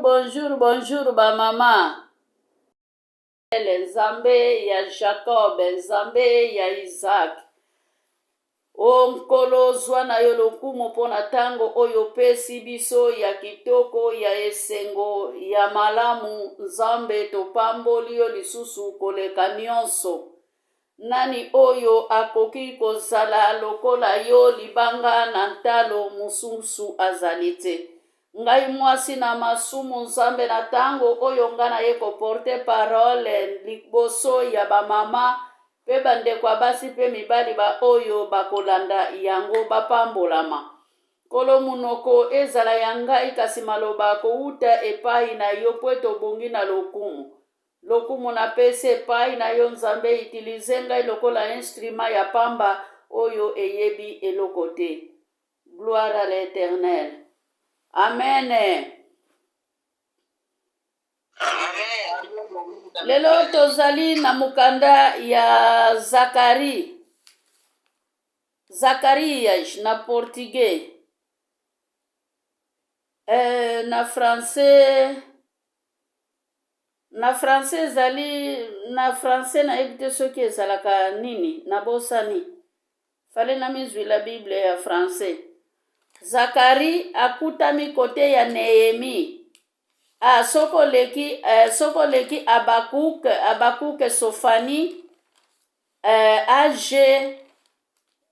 Bonjour, bonjour, ba mama. Nzambe ya Jacob, Nzambe ya Isaac. O nkolo zwa na yo lokumu mpona tango oyo pesi biso ya kitoko ya esengo ya malamu. Nzambe topamboli yo lisusu koleka nyonso. Nani oyo akoki kozala lokola yo libanga na ntalo mususu azali te. Ngai mwasi na masumu Nzambe na tango oyo nga na ye koporte parole liboso ya bamama pe bandeko basi pe mibali ba oyo bakolanda yango bapambolama. Kolo munoko ezala ya ngai kasi maloba kouta epai na yo po tobongi na lokumu. Lokumu na pese epai na yo Nzambe itilize ngai lokola instrument ya pamba oyo eyebi eloko te. Gloire à l'Éternel. Amen. Lelo tozali na mukanda ya Zakarias na portugais. Na français na ebite soki ezalaka nini na bosani. Fale na mizwi la Bible ya français. Zakari akutami kote ya Nehemi. Soko leki Abakuke Sofani Age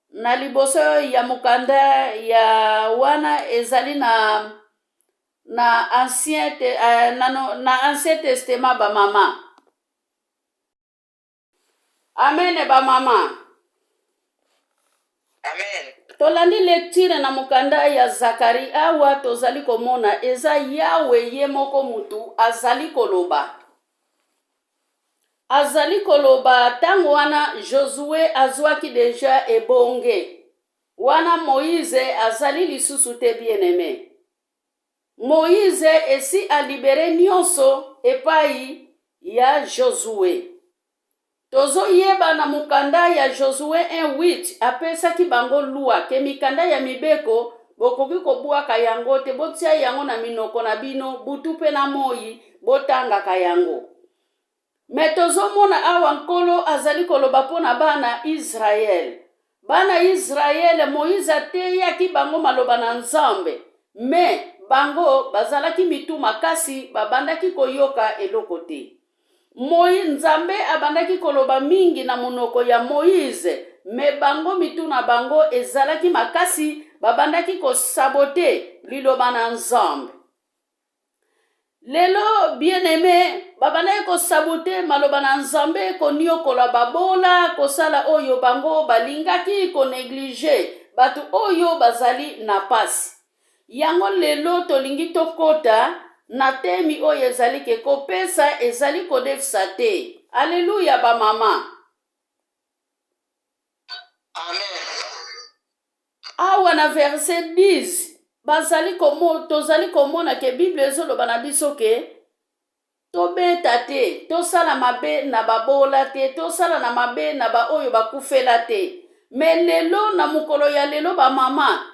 na liboso ya mukanda ya wana ezali na ancien testament ba mama. Amen ba mama. Amen. Tolandi lecture na mukanda ya Zakari awa tozali komona eza Yawe ye moko mutu azali koloba tango wana Josue azwaki deja ebonge wana Moïse azali lisusu te bien-aimé. Moïse esi alibere nyonso epai ya Josue. Tozo yeba na mukanda ya Josue 1:8 apesaki bango lua ke mikanda ya mibeko bokoki kobuaka yango te botia yango na minoko na bino butu pe na moi botangaka yango. Me tozo mona awa nkolo azali koloba pona bana Israel. Bana Israel Moïse ateyaki bango maloba na Nzambe. Me bango bazalaki mitu makasi babandaki koyoka eloko te. Nzambe abandaki koloba mingi na monoko ya Moïse, me bango mituna bango ezalaki makasi babandaki kosabote liloba na Nzambe. Lelo bien-aimé babandaki kosabote maloba na Nzambe koniokola babola kosala oyo bango balingaki koneglige batu oyo bazali na pasi. Yango lelo tolingi tokota na temi oyo ezali ke kopesa ezali kodefisa te. Alleluya ba mama. Amen. Awa na verset 10 tozali komona ke Bible ezoloba na biso ke tobeta te, tosala mabe na babola te, tosala na mabe na ba oyo bakufela te. Me lelo na mukolo ya lelo ba mama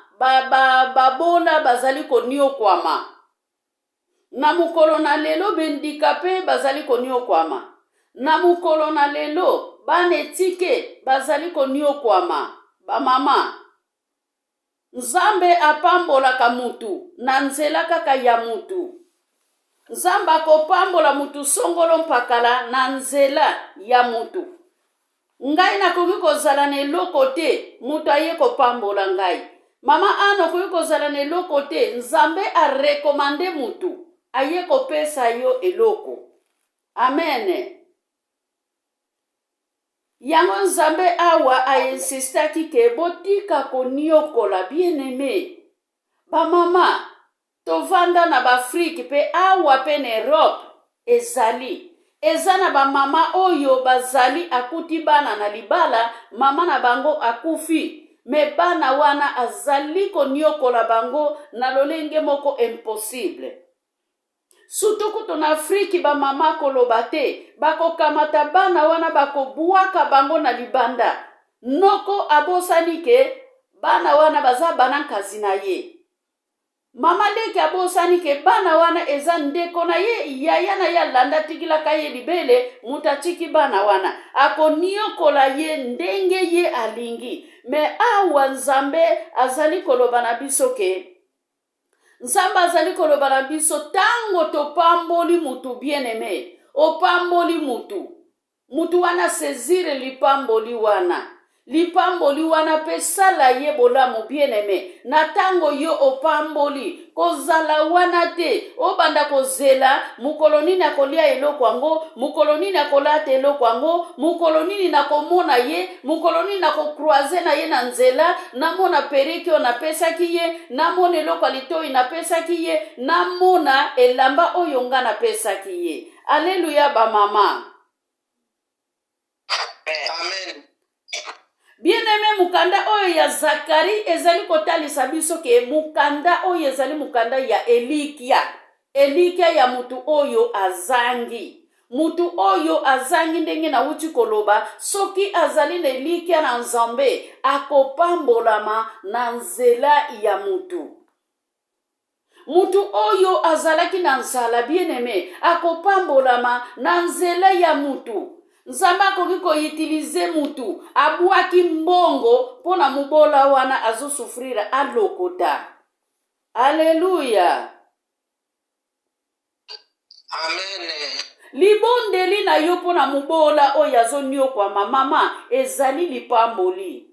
babola bazali koniokwama. Na mukolo na lelo bendikape bazali koniokwama. Na mukolo na lelo banetike bazali koniokwama. Ba mama Nzambe apambolaka mutu na nzela kaka ya mutu. Nzambe akopambola mutu songolo mpakala na nzela ya mutu. Ngai nakoki kozala na eloko te mutu aye kopambola ngai. Mama ano koki kozala na eloko te Nzambe arekomande mutu aye kopesa yo eloko. Amen. Yango Nzambe awa ainsistaki ke botika koniokola bien-aimé. Ba mama tovanda na Afrique pe awa pe na Europe eza na ba mama oyo bazali akuti bana na libala mama na bango akufi. Me bana wana azali koniokola bango na lolenge moko impossible. Surtout kuto na Afrique ba mama koloba te bakokamata bana wana bakobuaka bango na libanda. Noko abosani ke bana wana baza bana kazi na ye. mama leki abosani ke bana wana eza ndeko na ye yaya na ya landa tikilaka ye libele mutatiki bana wana akoniokola ye ndenge ye alingi. Me awa nzambe azali koloba na biso ke nzambe azali koloba na biso tango topamboli mutu bien-aimé, opamboli mutu wana sezire lipamboli wana pe sala ye bolamu bien-aimé. Na tango yo opamboli kozala wana te obanda kozela mukolo nini akolia eloko yango, mukolo nini akolata eloko yango, mukolo nini nakomona ye, mukolo nini nakokroise na ye na nzela, namona periki oyo napesaki ye, namona eloko litoi napesaki ye, namona elamba oyo nga napesaki ye. Alleluya bamama. Amen. Bien-aimé, mukanda oyo ya Zakari ezali kotalisa biso ke mukanda oyo ezali mukanda ya elikia ya mutu oyo azangi. Mutu oyo azangi ndenge na uti koloba soki azali na elikia na nzambe akopambolama na nzela ya mutu. Mutu oyo azalaki na nzala bien-aimé akopambolama na nzela ya mutu. Nzambe akoki koutilize mutu abwaki mbongo pona mubola wana azosufrira alokota. Alleluya. Amen. Libondeli na yo pona mubola oyo azoniokwa mama ezali lipamboli.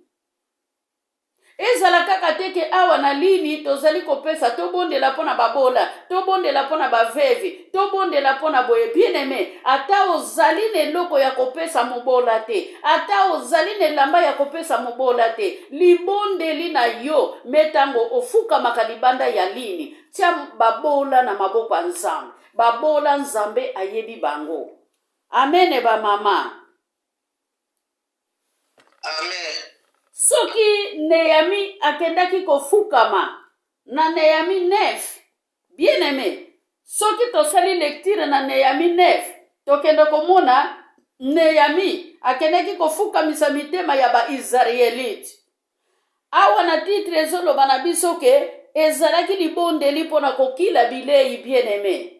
Ezala kaka teke awa na lini tozali kopesa tobondela pona babola, tobondela pona bavevi, tobondela pona boye bien-aimé. Ata ozali ne loko ya kopesa mubola te, ata ozali ne lamba ya kopesa mubola te, libondeli na yo metango ofuka makalibanda ya lini. Tia babola na maboko ya nzambe, babola nzambe ayebi bango. Amen ba mama. Amen. Soki Nehemi akendaki kofukama na Nehemi 9, bien-aimé, soki tosali lecture na Nehemi 9, tokende komona Nehemi akendaki kofukamisa mitema ya ba-Israelite. Awa na titre ezoloba na biso ke ezalaki libondeli pona kokila bilei bien-aimé.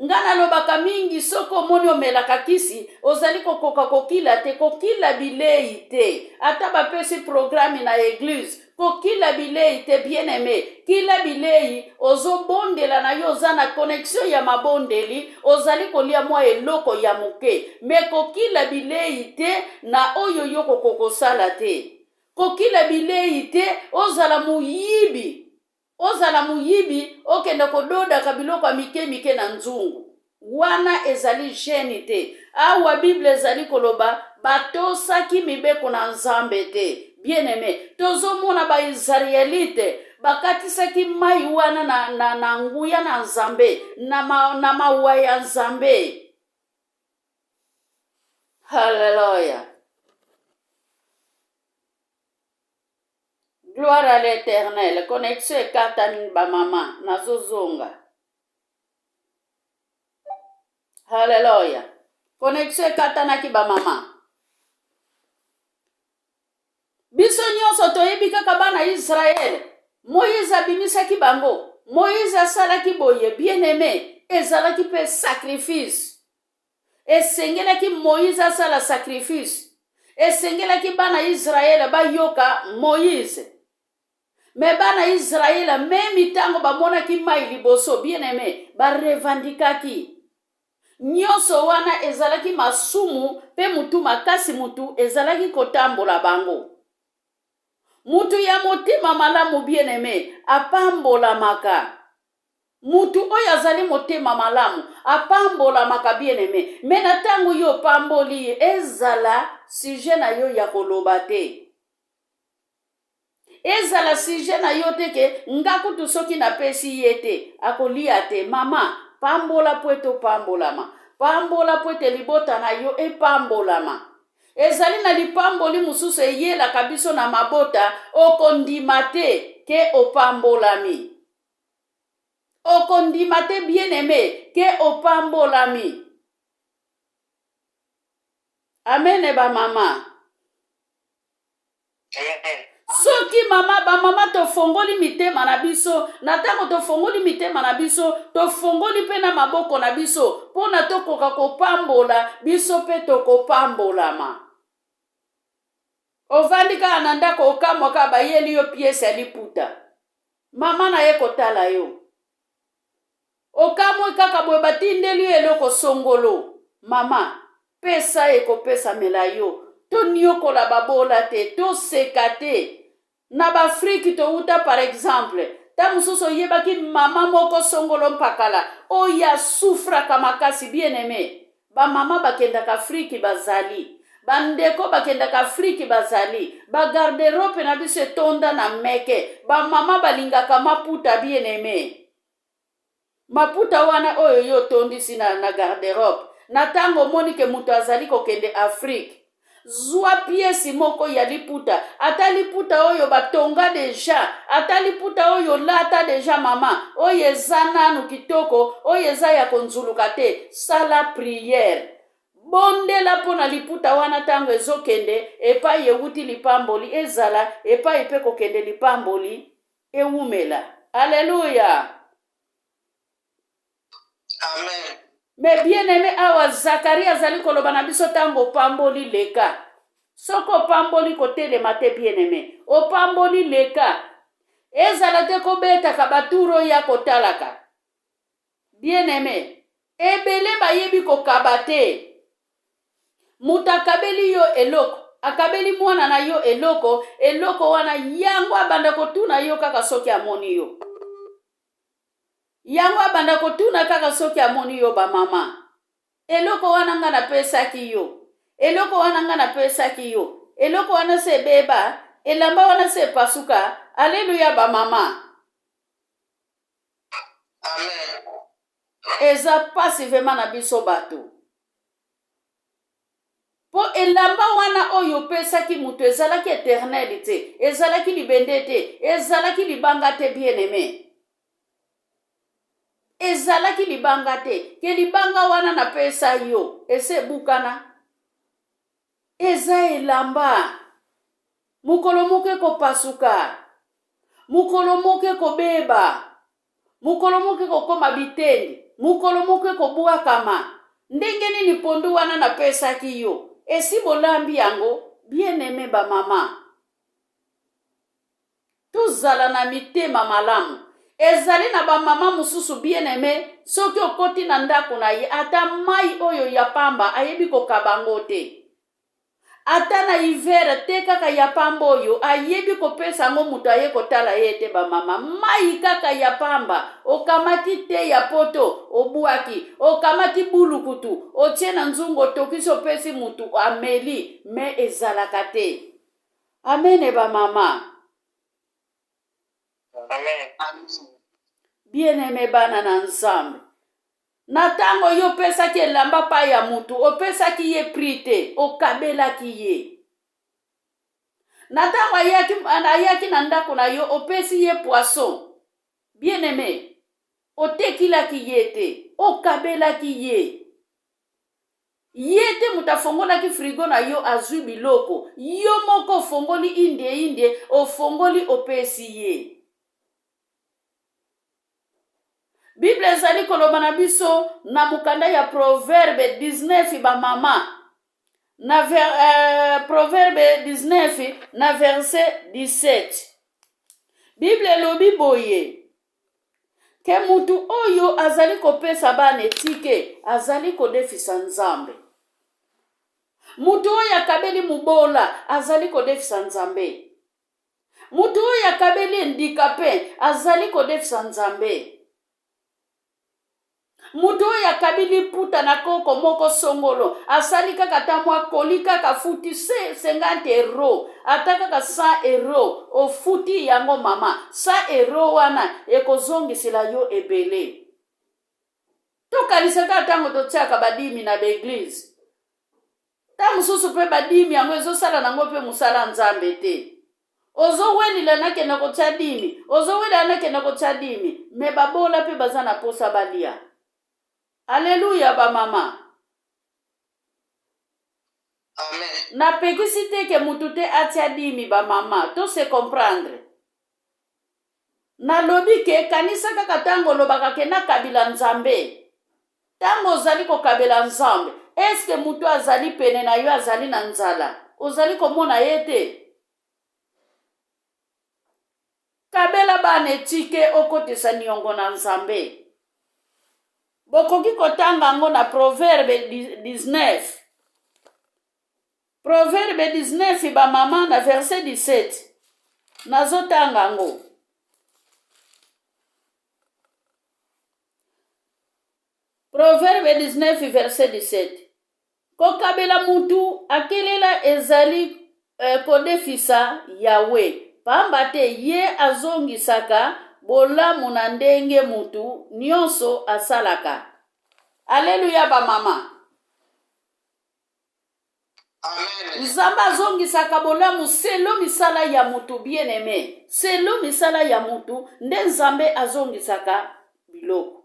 Ngana lobaka mingi soko moni omelaka kisi ozali kokoka kokila te, kokila bilei te. Ata bapesi programi na eglise kokila bilei te bien-aimé. Kila bilei ozobondela na yo oza na connexion ya mabondeli ozali kolia mwa eloko ya muke. Me kokila bilei te na oyo yo kokokosala te. Kokila bilei te ozala muyibi. Ozala muyibi okenda kododa kabiloko mike na nzungu. Wana ezali jeni te. Awa Bible ezali koloba batosaki mibeko na nzambe te. Bien-aimé, tozomona ba-Israelite bakatisaki mai wana na nguya na nzambe, na mawa ya nzambe. Hallelujah. Gloire à l'Éternel. Connexion ekatani ba mama nazozonga. Hallelujah. Connexion ekatanaki ba mama. Biso nyonso toyebi kaka bana Israël. Moïse abimisaki bango. Moïse asalaki boye bien-aimé. Ezalaki pe sacrifice. Esengelaki Moïse asala sacrifice. Esengelaki bana Israël bayoka Moïse. Me bana Israël même tango bamonaki mai liboso bien-aimé barevandikaki. Nyonso wana ezalaki masumu pe mutu makasi mutu ezalaki kotambola bango. Mutu ya motima malamu bien-aimé apambola maka. Mutu oyo azali motema malamu apambola maka bien-aimé. Me na tango yo pamboli ezala sujet na yo ya koloba te. Ezala sujet na yo teke ngakutu soki na pesi yete akolia te. Mama pambola pweto pambolama. Pambola pwete libota na yo pambolama. Ezali na lipamboli mususu eyela kabiso na mabota okondima te ke opambolami. Okondima te bien-aimé ke opambolami. Amen ba mama. Amen. soki mama tofongoli mitema na biso, na tango tofongoli mitema na biso, tofongoli pe na maboko na biso, pona tokoka kopambola, biso pe tokopambolama. Ovandi kaka na ndako okamwa kaka bayeli yo piese ya liputa. Mama na ye kotala yo. Okamwe kaka boye batindeli eloko songolo. Mama, pesa ekopesa mela yo. To nyokola babola te, to seka te. Na bafriki to uta par exemple. Ta mususo yebaki mama moko songolo mpakala. Oya sufra kamakasi bien aimé. Ba mama bakendaka friki bazali. Bandeko bakendaka friki bazali. Ba garderobe na biso tonda na meke. Ba mama balingaka maputa bien aimé. Maputa wana oyo yo tondisi na garderobe. Na tango monike muto azali kokende Afrique. Zwa piesi moko ya liputa. Ata liputa oyo batonga deja. Ata liputa oyo lata deja mama. Oyo eza nanu kitoko. Oyo eza ya konzuluka te. Sala prière. Bondela pona liputa wana tango ezokende. Epa yewuti lipamboli ezala. Epa epe kokende lipamboli ewumela. Alléluia. Amen. Mais bien aimé awa Zacharie azali koloba na biso tango pamboli leka. Soko pamboli kotelema te bien aimé. O pamboli leka. Ezala te kobeta kabaturo ya kotalaka. Bien aimé. Ebele bayebi kokabate. Mutakabeli yo eloko. Akabeli mwana na yo eloko. Eloko wana yango abanda kotuna yo kaka soki amoni yo. Yango abanda kotuna kaka soki amoni yo ba mama. Eloko wana nga na pesaki yo. Eloko wana nga na pesaki yo. Eloko wana se beba. Elamba wana se pasuka. Alléluia ba mama. Amen. Eza pasi vema na biso bato. Po elamba wana oyo pesaki mutu ezalaki éternel te. Ezalaki libende te. Ezalaki libanga te bien aimé. Ezalaki libanga te. Ke libanga wana na pesa yo. Ese bukana. Eza elamba. Mukolo moke ko pasuka. Mukolo moke ko beba. Mukolo moke ko koma bitendi. Mukolo moke ko buakama. Ndenge nini pondu wana na pesaki yo. Esi bolambi yango. Bien aimé ba mama. Tuzala na mitema malamu. Ezali na ba mama mususu bien aimé, soki okoti na ndako na ye, ata mai oyo ya pamba ayebi kokabango te. Ata na hiver te kaka ya pamba oyo ayebi kopesa ngo mutu aye kotala ye te ba mama. Mai kaka ya pamba, okamati te ya poto, obuaki, okamati bulukutu, otie na nzungo tokiso pesi mutu ameli, me ezalaka te. Amen ba mama. Amen. Bien aimé bana na nzambe. Na tango yo pesaki elamba pa ya mutu, opesaki ye prite, okabelaki ye. Na tango ayaki na ndako na yo, opesi ye poisson. Bien aimé, otekilaki ye te, okabelaki ye. Ye te mutafongolaki frigo na yo azwi biloko. Yo moko ofongoli indie, ofongoli opesi ye. Bible ezali koloba na biso na mukanda ya Proverbe 19 ba mama. Na Proverbe 19 na verset 17. Bible elobi boye. Ke mutu oyo azali kopesa bana etike, azali kodefisa nzambe. Mutu oyo akabeli mubola, azali kodefisa nzambe. Mutu oyo akabeli handicapé, azali kodefisa nzambe. Mutu oyo akabili puta na koko moko songolo. Asali kaka tamwa koli kaka futi 50 euro. Ata kaka 100 euro. Ofuti yango mama. 100 euro wana ekozongisila yo ebele. Tokanisa kaka tango totiaka badimi na beglise. Ta mususu pe badimi yango ezosala nango pe musala nzambe te. Ozo welila na kena kotia dimi. Ozo welila na kena kotia dimi. Me babola pe bazana posa balia. Alléluia ba mama. Amen. Na pekisi te ke mutu te atia dimi ba mama, to se comprendre. Na lobi ke kanisa kaka tango lobaka ke na kabila nzambe. Tango ozali ko kabela nzambe, eske mutu azali pene na yo azali na nzala? Ozali komona ye te. Kabela bana etike okotesa niongo na nzambe. Bokoki kotanga ngo na Proverbe 19. Proverbe 19 ba mama na verset 17. Nazotanga ngo. Proverbe 19 verset 17. Kokabela mutu akelela ezali kodefisa Yahweh. Pamba te ye azongisaka bolamu na ndenge mutu nyonso asalaka. Alleluya ba mama. Amen. Nzambe azongisaka bolamu selo misala ya mutu bien aimé. Selo misala ya mutu nde Nzambe azongisaka biloko.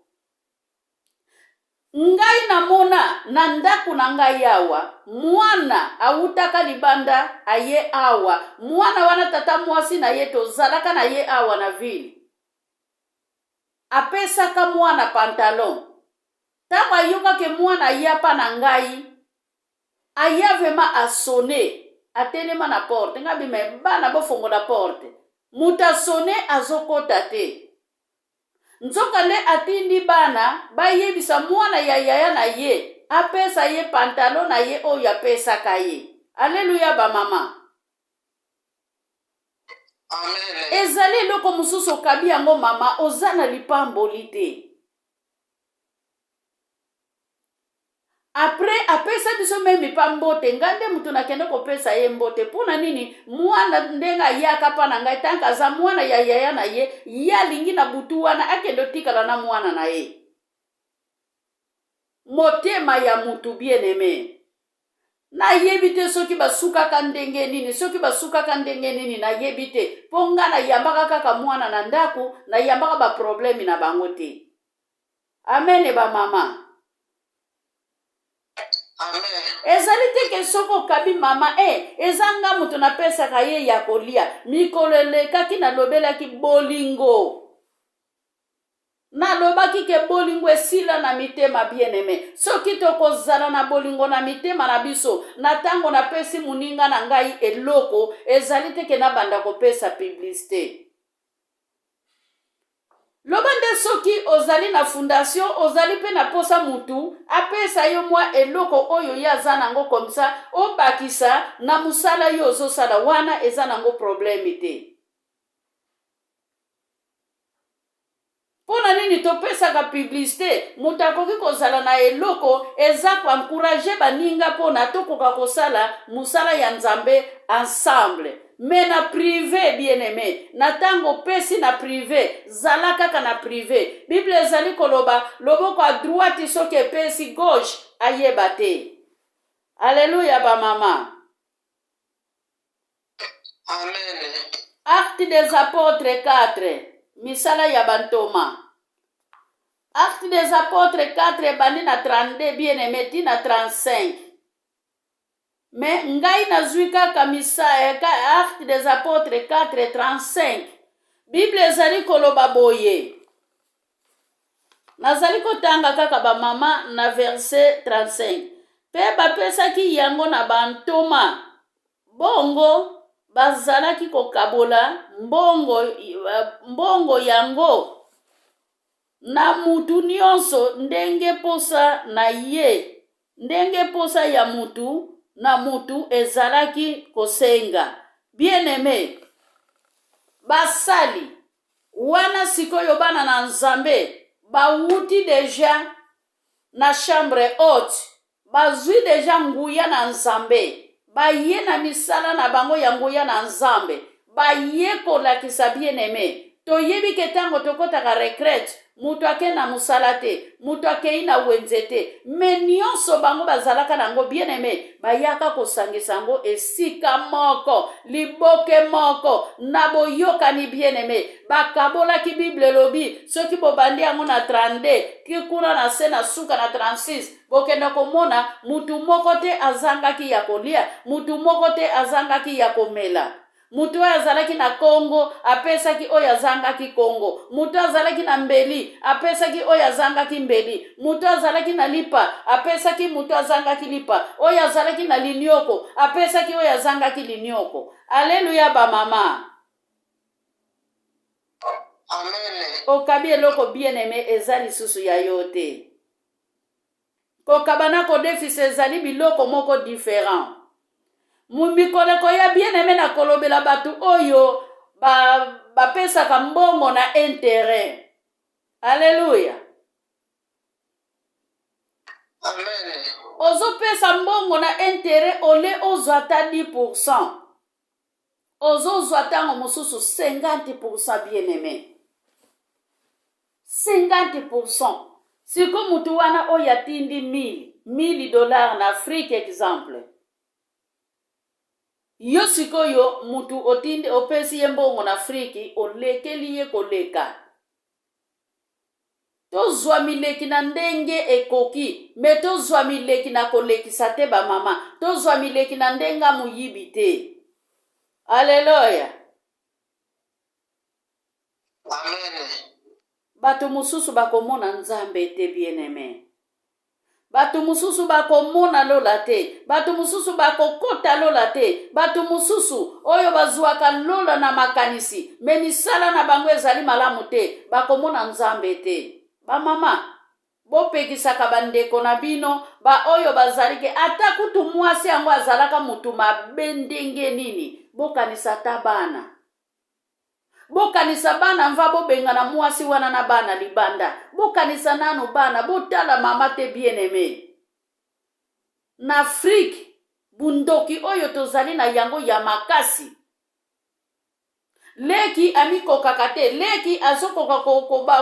Ngai namona na ndaku na ngai awa, mwana awutaka libanda aye awa, mwana wana tata mwasi na ye tozalaka na ye awa na ville. Apesaka mwana pantalon. Tango ayokake mwana yapa na ngai, ayavema asone, atelema na porte, nga bime bana bofongo na porte. Muta sone azokota te. Nzoka le atindi bana bayebisa mwana ya yaya na ye apesa ye pantalon na ye oyo apesaka ye. Alleluya ba mama. Amen. Ezali eloko mosusu okabi yango mama, oza na lipamboli te. Après apesa biso meme pambote, ngande mutu nakende kopesa ye mbote. Puna nini? Mwana ndenga yaka pa na ngai tanka za mwana ya yaya na ye, ya lingi na butu wana akendo tikala na mwana na ye. Motema ya mutu bien aimé. Na yebite soki basukaka ndenge nini, soki basukaka ndenge nini na yebite. Ponga na yambaka kaka mwana na ndaku, na yambaka ba problemi na bango te. Amen ba mama. Amen. Ezali te ke soko kabi mama ezanga mutu na pesa kaye ya kolia mikolo elekaki na lobelaki bolingo. Na lobaki ke bolingo esila na mitema bien aimé. Soki tokozala na bolingo na mitema na biso, na tango na pesi muninga na ngai eloko, ezali te ke na banda kopesa publicité. Lobande soki ozali na fondation, ozali pe na posa mutu, apesa yo mwa eloko oyo ya zanango komsa, obakisa na musala yo ozosala wana ezanango problemi te. Pona nini topesaka publicité, mutu akoki kozala na eloko, eza kwa encourager baninga pona tokoka kosala musala ya Nzambe ensemble. Mais na privé bien aimé, na tango pesi na privé, zala kaka na privé. Bible ezali koloba, loboko a droite soki pesi gauche ayeba te. Alléluia ba mama. Amen. Actes des apôtres 4, misala ya bantoma. Actes des apôtres 4 bandi na 32 bien aimé ti na 35. Mais ngai nazwi kaka Actes des apôtres 4 35. Bible ezali koloba boye. Nazali kotanga kaka ba mama na verset 35. Pe bapesaki yango na bantoma. Bongo bazalaki kokabola mbongo yango na mutu nyonso ndenge posa na ye. Ndenge posa ya mutu na mutu ezalaki kosenga. Bien aimé, basali wana sikoyo bana na Nzambe bawuti deja na chambre haute, bazwi deja nguya na Nzambe, baye na misala na bango ya nguya na Nzambe, baye kolakisa bien aimé. Toyebi ke tango tokotaka retraite, mutu ake na musala te, mutu akei na wenze te, me nyonso bango bazalaka nango bien aimé bayaka kosangisa yango esika moko, liboke moko, na boyokani bien aimé bakabolaki Bible elobi soki bobandi yango na 32 ki kuna na se na suka na 36 bokenda komona mutu moko te azangaki ya kolia, mutu moko te azangaki ya komela. Mutu oyo azalaki na Kongo apesaki oyo azangaki Kongo, mutu azalaki na mbeli apesaki oyo azangaki mbeli, mutu azalaki na lipa apesaki mutu azangaki lipa, oyo azalaki na linioko apesaki oyo azangaki linioko. Alleluya ba mama. Amen. Okabi eloko bien aimé eza lisusu ya yo te. Kokabana kodefisa ezali biloko moko différent. Mumikoleko ya bien aimé na kolobela batu oyo bapesaka mbongo na intérêt. Alléluia. Amen. Ozo pesa mbongo na intérêt ole ozwa ta 10%. Ozo zwa tango mosusu 50% bien aimé. 50%. Siko mutu wana oyo atindi $1000 na Afrique exemple. Yo sikoyo mutu otindi opesi ye mbongo na Afrique olekeli ye koleka. Tozwa mileki na ndenge ekoki, me tozwa mileki na kolekisa te ba mama, tozwa mileki na ndenga muyibi te. Alleluia. Amen. Bato mususu bakomona nzambe te bien aimé. Bato mususu bakomona lola te, bato mususu bakokota lola te, bato mususu oyo bazwaka lola na makanisi, me misala na bango ezali malamu te, bakomona nzambe te. Ba mama, bopekisaka bandeko na bino, ba oyo bazalike, ata kutu mwasi yango azalaka mutu mabe ndenge nini, bokanisa ta bana. Bokanisa bana mva bobenga na mwasi wana na bana libanda. Bokanisa nanu bana, botala mama te bien aimé. Na Afrique, bundoki oyo tozali na yango ya makasi. Leki amikoka te, leki azokoka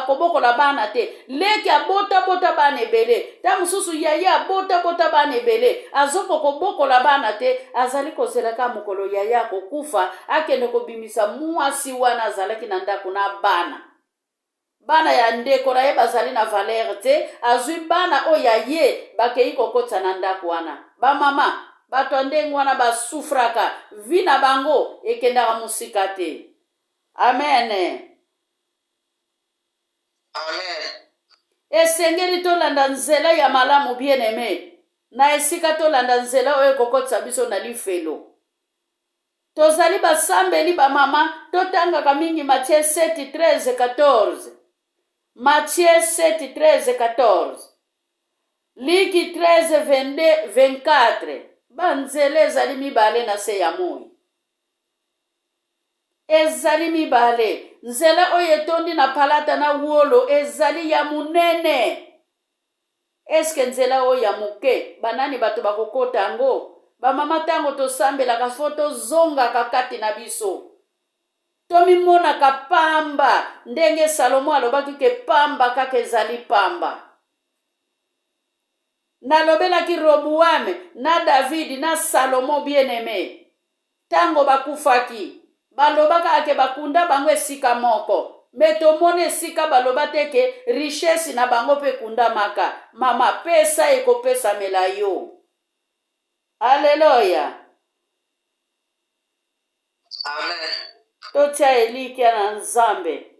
koboko la bana te, leki abota bana ebele, ta mususu yaya bota bana ebele, azoko koboko la bana te, azali kozelaka mokolo yaya kokufa, akende kobimisa mwasi wana azalaki na ndako na bana. Bana ya ndeko na ye bazali na valeur te, azwi bana oya ye bakei kokotsa na ndako wana. Ba mama, bato ndenge wana basufraka, vina bango ekendaka musika te. Amen. Amen. Esengeli tolanda nzela ya malamu bien aimé. Na esika tolanda nzela oyo kokotsa biso na lifelo. Tozali basambeli ba mama, totangaka mingi Matthieu 7:13-14. Matthieu 7:13-14. Liki 13:22-24. Banzele ezali mibale na se ya moi. Ezali mibale. Nzela oyo etondi na palata na wolo ezali ya munene. Eske nzela oyo ya muke banani bato bakokota yango? Ba mama tango tosambelaka foto zonga kakati na biso. Tomimonaka pamba ndenge Salomo alobaki ke pamba kaka ezali pamba. Nalobelaki Roboame na David na Salomo bien aimé. Tango bakufaki balobaka ake bakunda bango esika moko. Me tomone esika baloba teke richesse na bango pe kunda maka. Mama pesa ekopesa mela yo. Alleluia. Amen. Totia elikia na nzambe.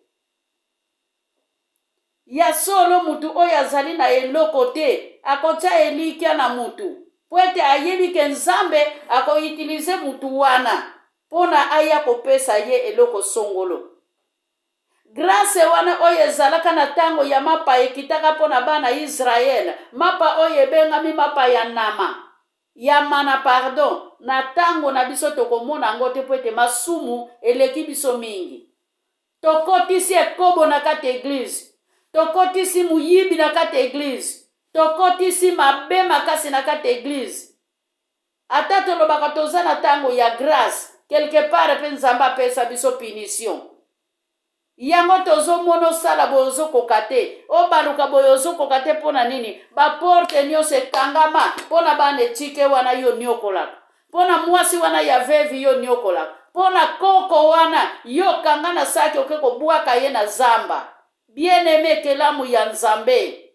Ya solo mutu oyo azali na eloko te, akotia elikia na mutu. Pwete ayebi ke nzambe akoutilize mutu wana. Pona aya kopesa ye eloko songolo. Grâce wana oyo ezalaka na tango ya mapa ekitaka pona bana Israel. Mapa oyo ebengami mapa ya nama. Ya mana pardon. Na tango na biso tokomona ngote pwete masumu eleki biso mingi. Tokotisi ekobo na kati eglise. Tokotisi muyibi na kati eglise. Tokotisi mabe makasi na kati eglise. Ata tolobaka toza na tango ya grâce. Quelque part pe nzamba pesa biso punition. yango tozo mono sala bozo kokate o baluka boyozo kokate pona nini ba porte nyose ekangama pona bane tike wana yo nyokolaka pona mwasi wana ya vevi yo nyokolaka pona koko wana yo kangana saki okeko bwaka ye na zamba bien-aimé kelamu ya nzambe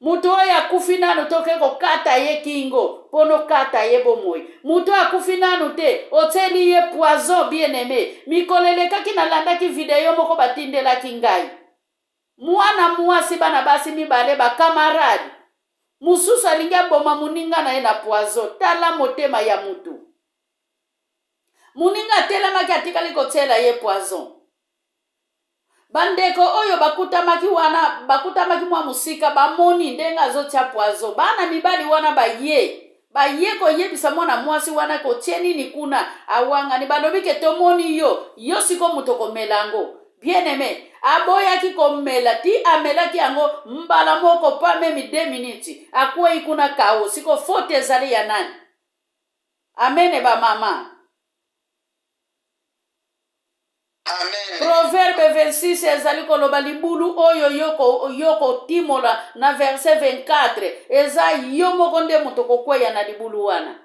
mutu oyo akufi nanu tokeko kata ye kingo pono kata ye bomoi mutu akufi nanu te oteli ye poison bien-aimé mikolelekaki nalandaki video moko batindelaki ngai mwana mwasi bana basi mibale bakamaradi mususu alingi aboma muninga na ye na poison tala motema ya mutu muninga atelamaki atikali kotela ye poison bandeko oyo bakutamaki mwa musika bamoni ndenga azotia poison bana mibali wana baye koyebisa mwana mwasi wana kotie nini kuna awangani balobi ke tomoni yo siko mutu komelango bien-aimé aboyaki komela ti amelaki yango mbala moko pa memi 2 minutes akwei kuna kao siko fote ezali ya nani amene ba mama. Amen. Proverbe 26 ezali koloba libulu oyo yoko timola na verset 24 eza yo moko nde moto kokweya na libulu wana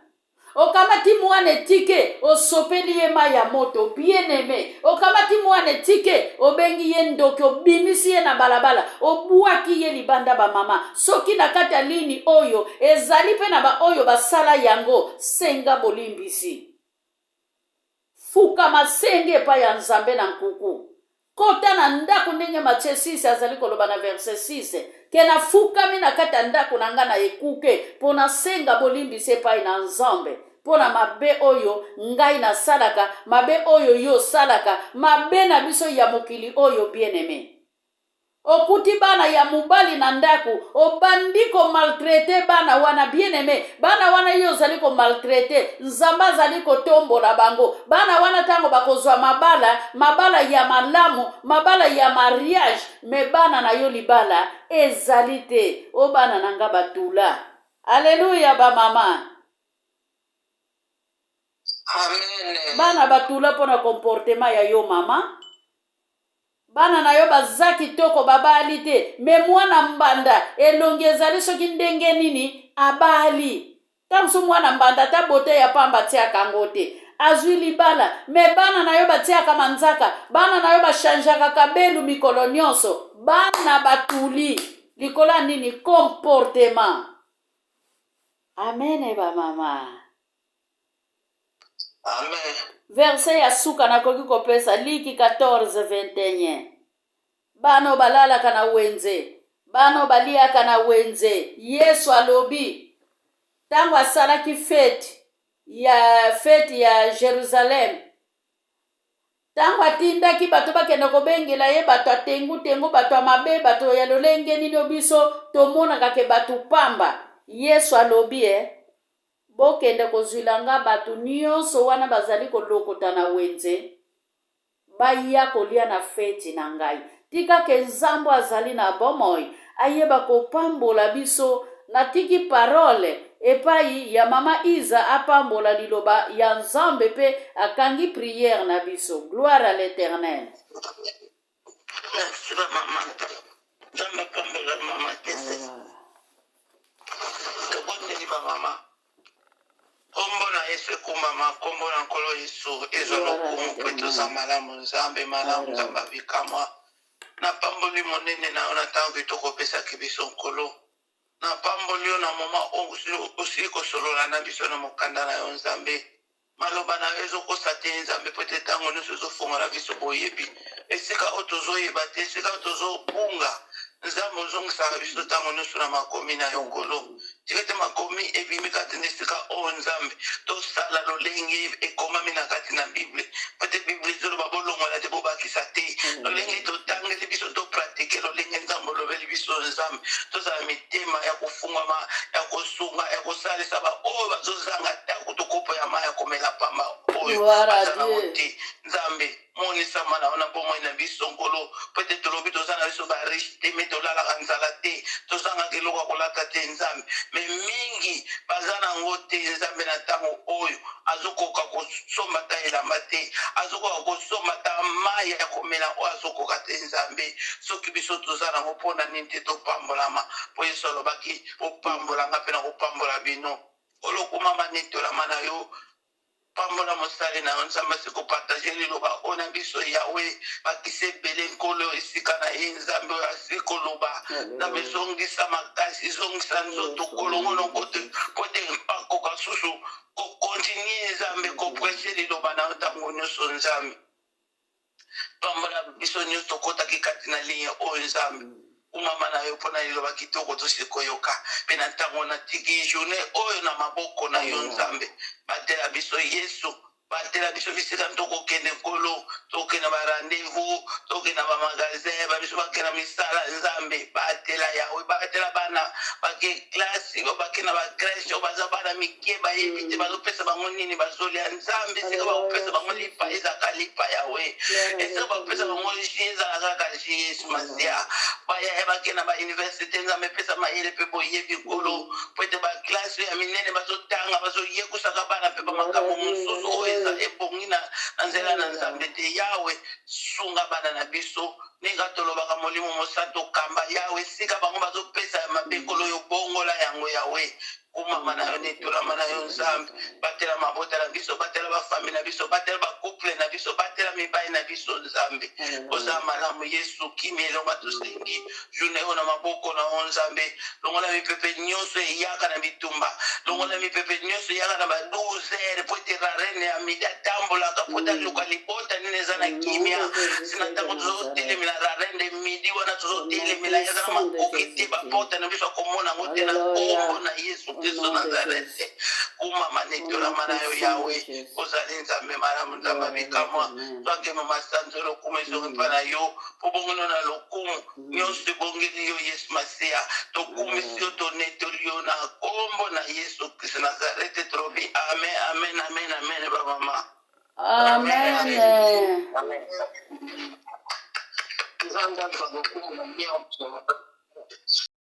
okamati mwana tike osopeli ye ma ya moto bien-aimé okamati mwana tike obengi ye ndoki obimisi ye na balabala obuaki ye libanda ba mama soki na kati ya lini oyo ezali pe na ba oyo basala yango senga bolimbisi fuka masenge pa ya nzambe na nkuku kota na ndako ndenge Matthieu 6 azali koloba na verset 6 ke na fukami na kati ya ndako na nga na ekuke pona senga bolimbisi epai na nzambe pona mabe oyo ngai na salaka mabe oyo yo salaka mabe na biso ya mokili oyo bien-aimé okuti bana ya mubali na ndaku obandi ko maltraite bana wana bien-aimé bana wana yo zali ko maltraite nzamba zali ko tombola bango bana wana tango bakozwa mabala ya malamu mabala ya mariage me bana na yo libala ezali te o bana nanga batula alleluya ba mama. Amen. Bana batula pona comportement ya yo mama bana na yo baza kitoko babali te me mwana mbanda elongi ezali soki ndenge nini abali tanso mwana mbanda ta bote ya pamba tiaka ngo te azwi libala me bana na yo batiaka manzaka bana na yo bashanjaka kabelu mikolo nyonso bana batuli likola nini comportement. Amen ba mama. Amen. Verset ya suka na koki kopesa liki 14:21 bano balalaka na wenze bano baliaka na wenze Yesu alobi tango asalaki fete ya Jerusalem tango atindaki bato bakende kobengela ye bato atengu bato mabe bato ya lolenge nini biso tomonaka ke bato pamba Yesu alobi bokende kozwilanga bato nyonso wana bazali kolokota na wenze baya kolia na feti na ngai tika ke nzambo azali na bomoi ayeba kopambola biso natiki parole epai ya mama Iza apambola liloba ya nzambe pe akangi prière na biso. Gloire à l'Éternel. Merci maman. Nzambe apambola mama kese. Tobondeli ba mama. Kombo na Yesu ekumama, kombo na nkolo Yesu ezolokumu mpe toza malamu nzambe malamu nzambe abikamwa na pamboli monene na yo na ntango kitoko opesaki biso nkolo na pamboli yo na moma osili kosolola na biso na mokanda na yo nzambe maloba na yo ezokosa te nzambe po ete ntango nyonso ezofongola biso boyebi esika oyo tozoyeba te esika oyo tozobunga nzambe ozongisaka biso ntango nyonso na makomi na yo nkolo tika ete makomi ebimi kati na esika oyo nzambe tosala lolenge ekomami na kati na bible po ete bible ezoloba bolongola te bobakisa te lolenge totangeli biso topratike lolenge nzambe olobeli biso nzambe tozala mitema ya kofungwama ya kosunga ya kosalisa baoyo bazozanga ta kutokopo ya mai ya komela pamba oyo baza na mote nzambe tobonisama na ona bomoi na biso nkolo po ete tolobi toza na biso bariche te me tolalaka nzala te tozangaka eloko ya kolata te nzambe me mingi baza nango te nzambe na ntango oyo azokoka kosomba ta elamba te azokoka kosomba ta mai ya komela oyo azokoka te nzambe soki biso toza nango mpo na nini te topambolama po yesu alobaki opambolanga mpe na kopambola bino olokomama netolama na yo pambola mosali na yo nzambe asi kopartage liloba oyo na biso yawe bakisi ebele nkolo esika na ye nzambe oyo asi koloba nzambe ezongisa makasi ezongisa nzoto kolongo noko te po te akoka susu kokontinue nzambe koprese liloba na yo ntango nyonso nzambe pambola biso nyonso tokotaki kati na ligne oyo nzambe umama na yo mpona liloba kitoko tosili koyoka mpe na ntango natiki journée oyo na maboko na yo nzambe batela biso yesu batela biso bisika tokokende nkolo tokokende barendez-vous tokokende bamagasin babiso bakenda misala nzambe batela yawe batela bana bake klase bakenda bagrèche oyo baza bana mike bayebi te bazopesa bango nini bazolia nzambe esika bakopesa bango lipa ezalaka lipa yawe esika bakopesa bango ji ezalaka kaka ji yesu masiya bayaya bakenda bauniversité nzambe epesa mayele mpe boyebi nkolo po ete baklase ya minene bazotanga bazoyekusaka bana mpe bamakambo mosusu oyo eza ebongi na nzela na nzambe te yawe sunga bana na biso ndenge tolobaka molimo mosantu okamba yawe esika bango bazopesa mabekolo oyo bongola yango yawe kumama na yo netolama na yo nzambe batela mabota na biso batela bafami na biso batela bacouple na biso batela mibali na biso nzambe oza malamu yesu kimi elonga tosengi journée oyo na maboko na yo nzambe longola mipepe nyonso eyaka na bitumba longola mipepe nyonso eyaka na ba 12 heures po ete rarene ya midi atambolaka po ete aluka libota nini eza na kimia sina ntango tozotelemela rarene midi wana tozotelemela eza na makoki te bapota na biso akomona yango te na kombo na yesu kristo nazarete kumama netolama na yo yawe ozali nzambe malamu nzambe abikamwa twakema masanzo lokumu ezongi mpa na yo po bongono na lokumu nyonso ebongeli yo yesu masiya tokumisi yo tonetoli yo na kombo na yesu kristo nazarete tolobi amen amen amen amen bamama Amen. nzambe aza lokumu na nyonso